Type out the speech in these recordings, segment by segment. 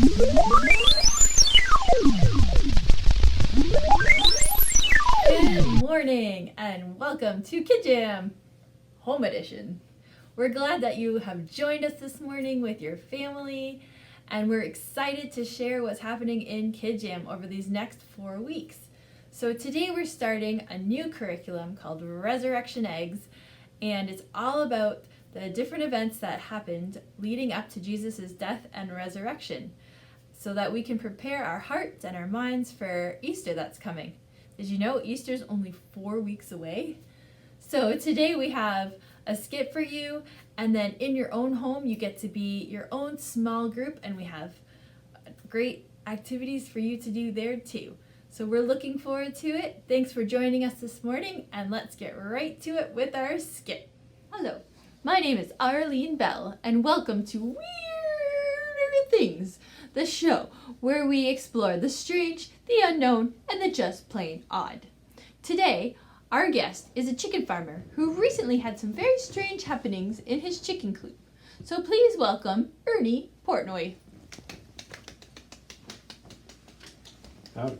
Good morning and welcome to KidJam Home Edition. We're glad that you have joined us this morning with your family, and we're excited to share what's happening in KidJam over these next 4 weeks. So today we're starting a new curriculum called Resurrection Eggs, and it's all about the different events that happened leading up to Jesus' death and resurrection, so that we can prepare our hearts and our minds for Easter that's coming. Did you know Easter's only 4 weeks away? So today we have a skit for you, and then in your own home you get to be your own small group, and we have great activities for you to do there too. So we're looking forward to it. Thanks for joining us this morning, and let's get right to it with our skit. Hello, my name is Arlene Bell, and welcome to Weirder Things, the show where we explore the strange, the unknown, and the just plain odd. Today, our guest is a chicken farmer who recently had some very strange happenings in his chicken coop. So please welcome Ernie Portnoy. Howdy.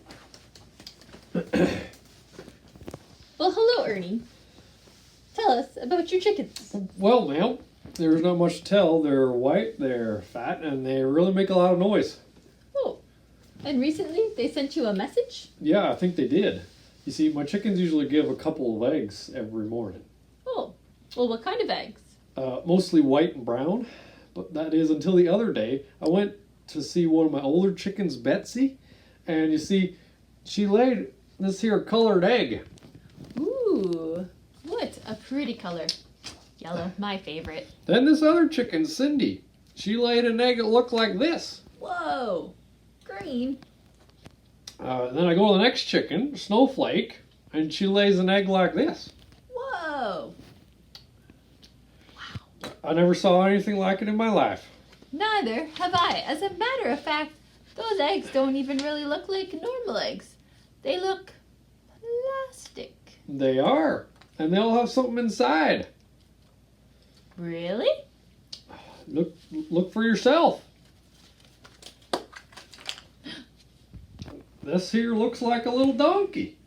Well, hello, Ernie. Tell us about your chickens. Well, ma'am, there's not much to tell. They're white, they're fat, and they really make a lot of noise. Oh, and recently they sent you a message? Yeah, I think they did. You see, my chickens usually give a couple of eggs every morning. Oh, well, what kind of eggs? Mostly white and brown, but that is until the other day. I went to see one of my older chickens, Betsy, and you see, she laid this here colored egg. Ooh, what a pretty color. Yellow, my favorite. Then this other chicken, Cindy, she laid an egg that looked like this. Whoa, green. Then I go to the next chicken, Snowflake, and she lays an egg like this. Whoa. I never saw anything like it in my life. Neither have I. As a matter of fact, those eggs don't even really look like normal eggs. They look plastic. They are, and they'll have something inside. Really? Look for yourself. This here looks like a little donkey.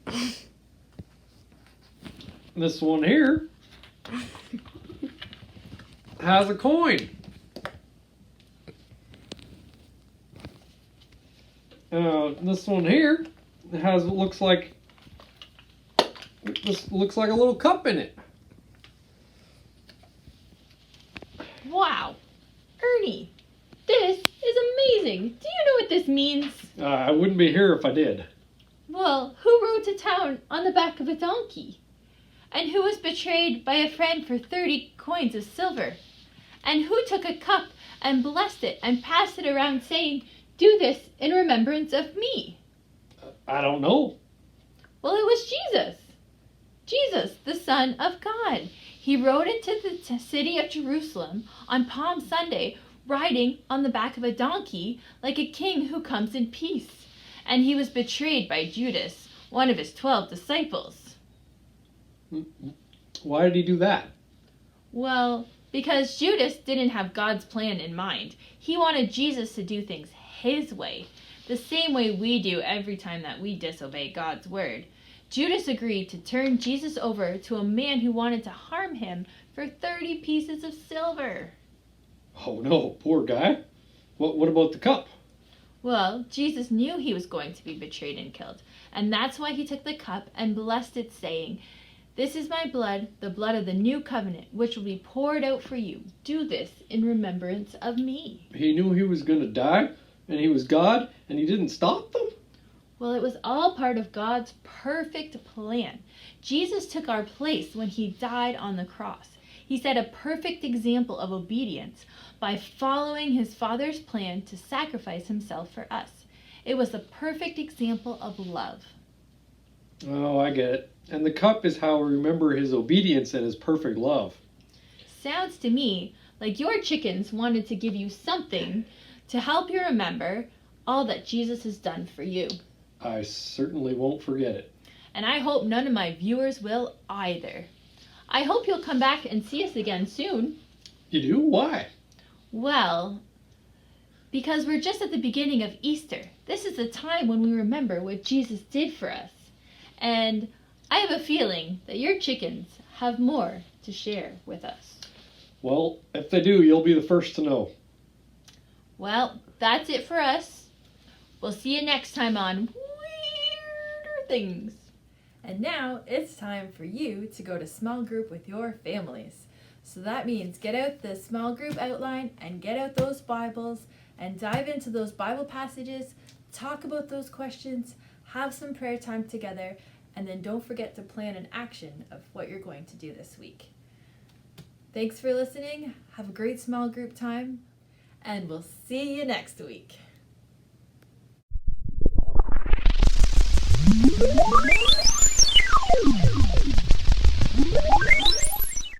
This one here has a coin. This one here has what looks like a little cup in it. Wow. Ernie, this is amazing. Do you know what this means? I wouldn't be here if I did. Well, who rode to town on the back of a donkey? And who was betrayed by a friend for 30 coins of silver? And who took a cup and blessed it and passed it around saying, "Do this in remembrance of me"? I don't know. Well, it was Jesus. Jesus, the Son of God. He rode into the city of Jerusalem on Palm Sunday, riding on the back of a donkey like a king who comes in peace. And he was betrayed by Judas, one of his 12 disciples. Why did he do that? Well, because Judas didn't have God's plan in mind. He wanted Jesus to do things his way, the same way we do every time that we disobey God's word. Judas agreed to turn Jesus over to a man who wanted to harm him for 30 pieces of silver. Oh no, poor guy. What about the cup? Well, Jesus knew he was going to be betrayed and killed, and that's why he took the cup and blessed it, saying, "This is my blood, the blood of the new covenant, which will be poured out for you. Do this in remembrance of me." He knew he was going to die, and he was God, and he didn't stop them? Well, it was all part of God's perfect plan. Jesus took our place when he died on the cross. He set a perfect example of obedience by following his Father's plan to sacrifice himself for us. It was the perfect example of love. Oh, I get it. And the cup is how we remember his obedience and his perfect love. Sounds to me like your chickens wanted to give you something to help you remember all that Jesus has done for you. I certainly won't forget it. And I hope none of my viewers will either. I hope you'll come back and see us again soon. You do? Why? Well, because we're just at the beginning of Easter. This is the time when we remember what Jesus did for us. And I have a feeling that your chickens have more to share with us. Well, if they do, you'll be the first to know. Well, that's it for us. We'll see you next time on Weirder Things. And now it's time for you to go to small group with your families. So that means get out the small group outline and get out those Bibles and dive into those Bible passages, talk about those questions, have some prayer time together, and then don't forget to plan an action of what you're going to do this week. Thanks for listening. Have a great small group time, and we'll see you next week.